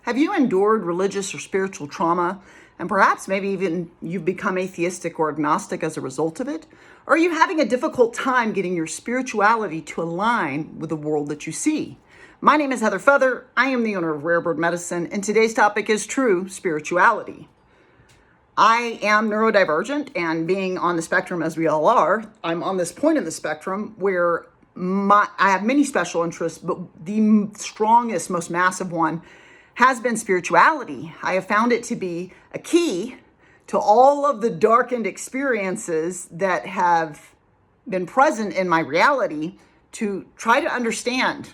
Have you endured religious or spiritual trauma, and perhaps maybe even you've become atheistic or agnostic as a result of it? Or are you having a difficult time getting your spirituality to align with the world that you see? My name is Heather Feather. I am the owner of Rare Bird Medicine, and today's topic is true spirituality. I am neurodivergent, and being on the spectrum as we all are, I'm on this point in the spectrum where I have many special interests, but the strongest, most massive one has been spirituality. I have found it to be a key to all of the darkened experiences that have been present in my reality to try to understand,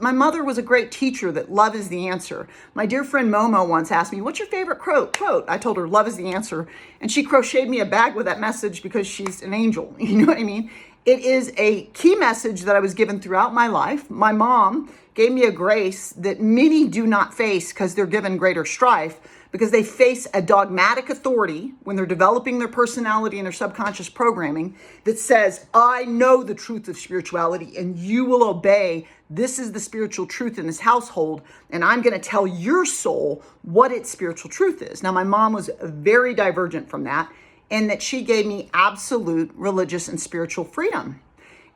my mother was a great teacher that love is the answer. My dear friend Momo once asked me, what's your favorite quote? I told her, love is the answer. And she crocheted me a bag with that message because she's an angel. You know what I mean? It is a key message that I was given throughout my life. My mom gave me a grace that many do not face because they're given greater strife, because they face a dogmatic authority when they're developing their personality and their subconscious programming that says, I know the truth of spirituality and you will obey. This is the spiritual truth in this household, and I'm going to tell your soul what its spiritual truth is. Now, my mom was very divergent from that, in that she gave me absolute religious and spiritual freedom.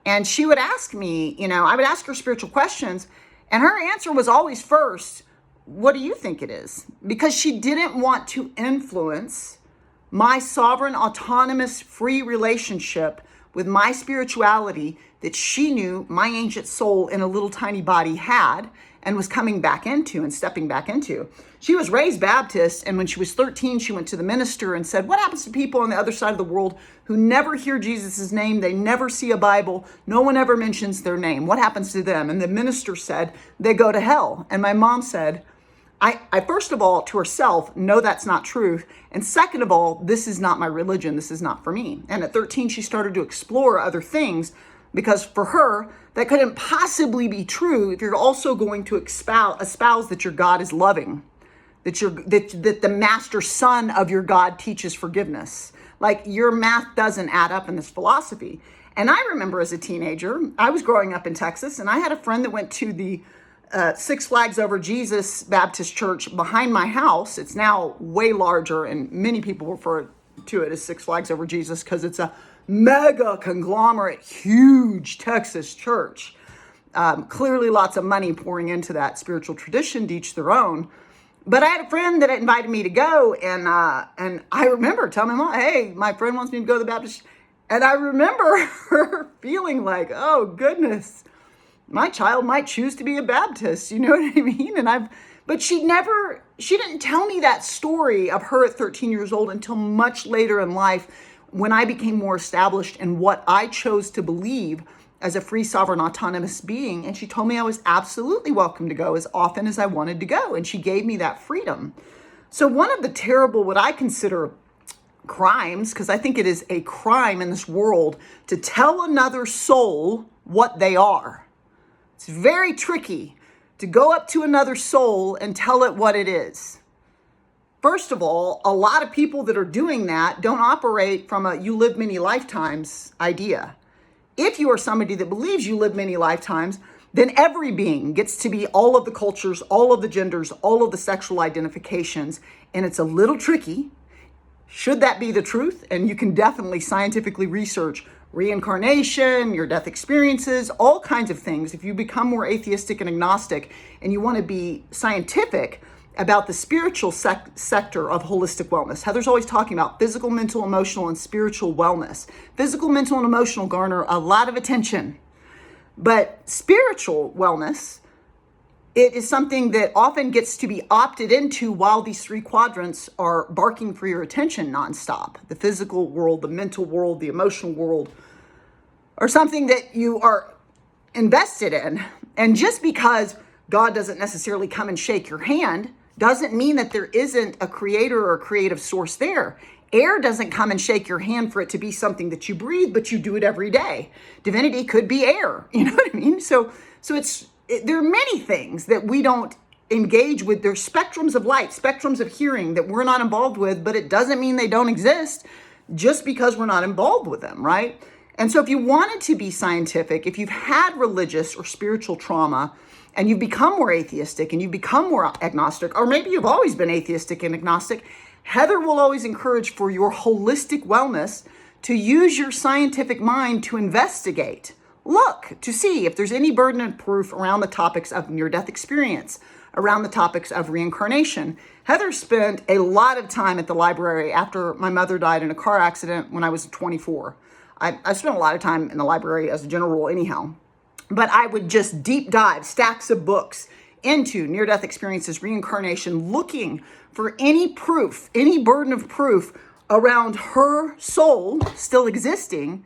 And she would ask me, I would ask her spiritual questions, and her answer was always first, what do you think it is? Because she didn't want to influence my sovereign, autonomous, free relationship with my spirituality that she knew my ancient soul in a little tiny body had and was coming back into and stepping back into. She was raised Baptist, and when she was 13, she went to the minister and said, what happens to people on the other side of the world who never hear Jesus' name? They never see a Bible. No one ever mentions their name. What happens to them? And the minister said, they go to hell. And my mom said, I first of all, to herself, know that's not truth. And second of all, this is not my religion. This is not for me. And at 13, she started to explore other things, because for her, that couldn't possibly be true if you're also going to espouse that your God is loving, that the master son of your God teaches forgiveness. Like, your math doesn't add up in this philosophy. And I remember as a teenager, I was growing up in Texas, and I had a friend that went to the Six Flags Over Jesus Baptist Church behind my house. It's now way larger, and many people refer to it as Six Flags Over Jesus because it's a mega conglomerate, huge Texas church. Clearly lots of money pouring into that spiritual tradition, to each their own. But I had a friend that invited me to go, and I remember telling my mom, hey, my friend wants me to go to the Baptist. And I remember her feeling like, oh, goodness, my child might choose to be a Baptist. You know what I mean? But she didn't tell me that story of her at 13 years old until much later in life, when I became more established in what I chose to believe as a free, sovereign, autonomous being. And she told me I was absolutely welcome to go as often as I wanted to go. And she gave me that freedom. So one of the terrible, what I consider crimes, because I think it is a crime in this world to tell another soul what they are. It's very tricky to go up to another soul and tell it what it is. First of all, a lot of people that are doing that don't operate from a you live many lifetimes idea. If you are somebody that believes you live many lifetimes, then every being gets to be all of the cultures, all of the genders, all of the sexual identifications. And it's a little tricky. Should that be the truth? And you can definitely scientifically research reincarnation, your death experiences, all kinds of things. If you become more atheistic and agnostic and you want to be scientific about the spiritual sector of holistic wellness. Heather's always talking about physical, mental, emotional, and spiritual wellness. Physical, mental, and emotional garner a lot of attention. But spiritual wellness, it is something that often gets to be opted into while these three quadrants are barking for your attention nonstop. The physical world, the mental world, the emotional world, or something that you are invested in. And just because God doesn't necessarily come and shake your hand doesn't mean that there isn't a creator or a creative source there. Air doesn't come and shake your hand for it to be something that you breathe, but you do it every day. Divinity could be air. You know what I mean? So there are many things that we don't engage with. There's spectrums of light, spectrums of hearing that we're not involved with, but it doesn't mean they don't exist just because we're not involved with them, right? And so if you wanted to be scientific, if you've had religious or spiritual trauma, and you've become more atheistic and you've become more agnostic, or maybe you've always been atheistic and agnostic, Heather will always encourage for your holistic wellness to use your scientific mind to investigate. Look to see if there's any burden of proof around the topics of near-death experience, around the topics of reincarnation. Heather spent a lot of time at the library after my mother died in a car accident when I was 24. I spent a lot of time in the library as a general rule anyhow. But I would just deep dive stacks of books into near-death experiences, reincarnation, looking for any proof, any burden of proof around her soul still existing,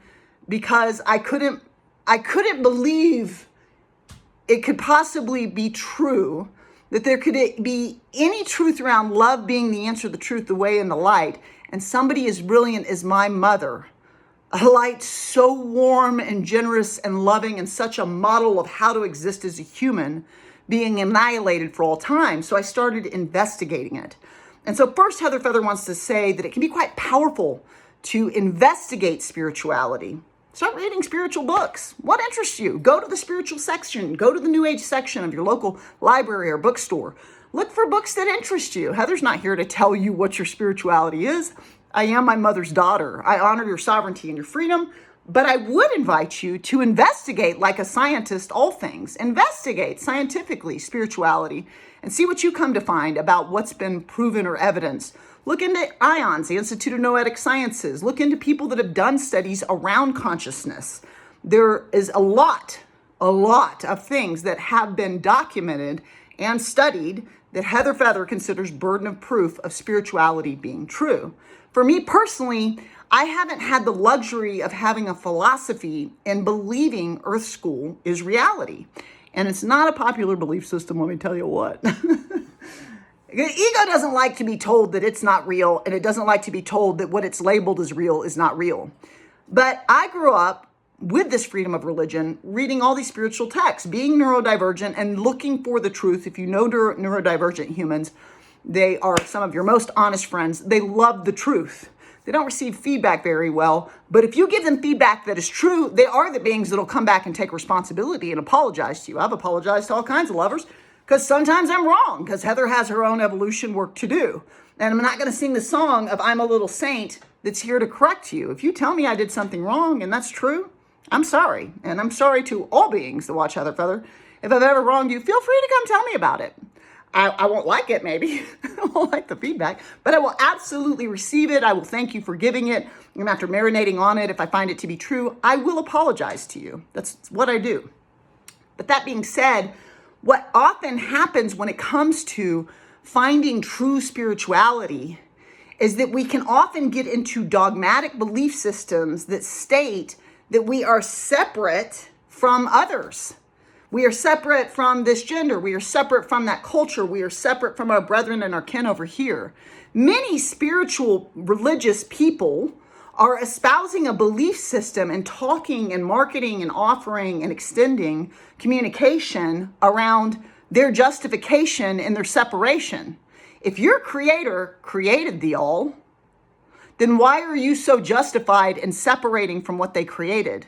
because I couldn't believe it could possibly be true, that there could be any truth around love being the answer, the truth, the way, and the light, and somebody as brilliant as my mother, a light so warm and generous and loving and such a model of how to exist as a human, being annihilated for all time. So I started investigating it. And so first, Heather Feather wants to say that it can be quite powerful to investigate spirituality. Start reading spiritual books. What interests you? Go to the spiritual section. Go to the New Age section of your local library or bookstore. Look for books that interest you. Heather's not here to tell you what your spirituality is. I am my mother's daughter. I honor your sovereignty and your freedom, but I would invite you to investigate, like a scientist, all things. Investigate scientifically spirituality and see what you come to find about what's been proven or evidenced. Look into IONS, the Institute of Noetic Sciences. Look into people that have done studies around consciousness. There is a lot of things that have been documented and studied that Heather Feather considers burden of proof of spirituality being true. For me personally, I haven't had the luxury of having a philosophy and believing Earth School is reality. And it's not a popular belief system, let me tell you what. The ego doesn't like to be told that it's not real, and it doesn't like to be told that what it's labeled as real is not real. But I grew up with this freedom of religion, reading all these spiritual texts, being neurodivergent and looking for the truth. If you know neurodivergent humans, they are some of your most honest friends. They love the truth. They don't receive feedback very well, but if you give them feedback that is true, they are the beings that'll come back and take responsibility and apologize to you. I've apologized to all kinds of lovers because sometimes I'm wrong, because Heather has her own evolution work to do. And I'm not going to sing the song of I'm a little saint that's here to correct you. If you tell me I did something wrong and that's true, I'm sorry. And I'm sorry to all beings that watch Heather Feather. If I've ever wronged you, feel free to come tell me about it. I won't like it, maybe. I won't like the feedback, but I will absolutely receive it. I will thank you for giving it. And after marinating on it, if I find it to be true, I will apologize to you. That's what I do. But that being said, what often happens when it comes to finding true spirituality is that we can often get into dogmatic belief systems that state that we are separate from others. We are separate from this gender. We are separate from that culture. We are separate from our brethren and our kin over here. Many spiritual religious people are espousing a belief system and talking and marketing and offering and extending communication around their justification and their separation. If your creator created the all, then why are you so justified in separating from what they created?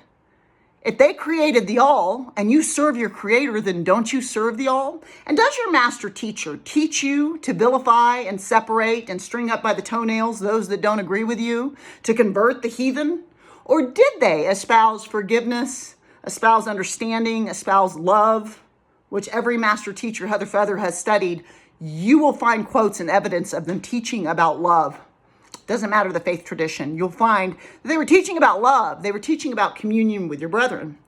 If they created the all and you serve your creator, then don't you serve the all? And does your master teacher teach you to vilify and separate and string up by the toenails those that don't agree with you, to convert the heathen? Or did they espouse forgiveness, espouse understanding, espouse love, which every master teacher Heather Feather has studied? You will find quotes and evidence of them teaching about love. Doesn't matter the faith tradition. You'll find that they were teaching about love. They were teaching about communion with your brethren.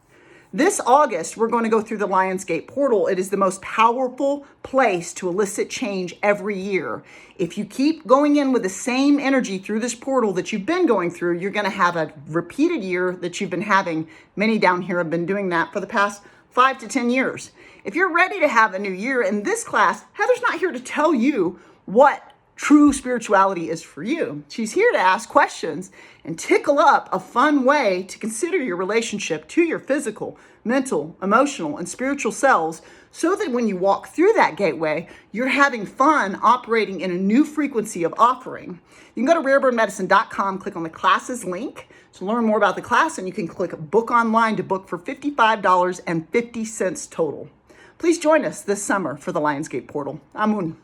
This August, we're going to go through the Lionsgate portal. It is the most powerful place to elicit change every year. If you keep going in with the same energy through this portal that you've been going through, you're going to have a repeated year that you've been having. Many down here have been doing that for the past 5 to 10 years. If you're ready to have a new year in this class, Heather's not here to tell you what true spirituality is for you. She's here to ask questions and tickle up a fun way to consider your relationship to your physical, mental, emotional, and spiritual selves, so that when you walk through that gateway, you're having fun operating in a new frequency of offering. You can go to rarebirdmedicine.com, click on the classes link to learn more about the class, and you can click book online to book for $55.50 total. Please join us this summer for the Lionsgate portal. Amun.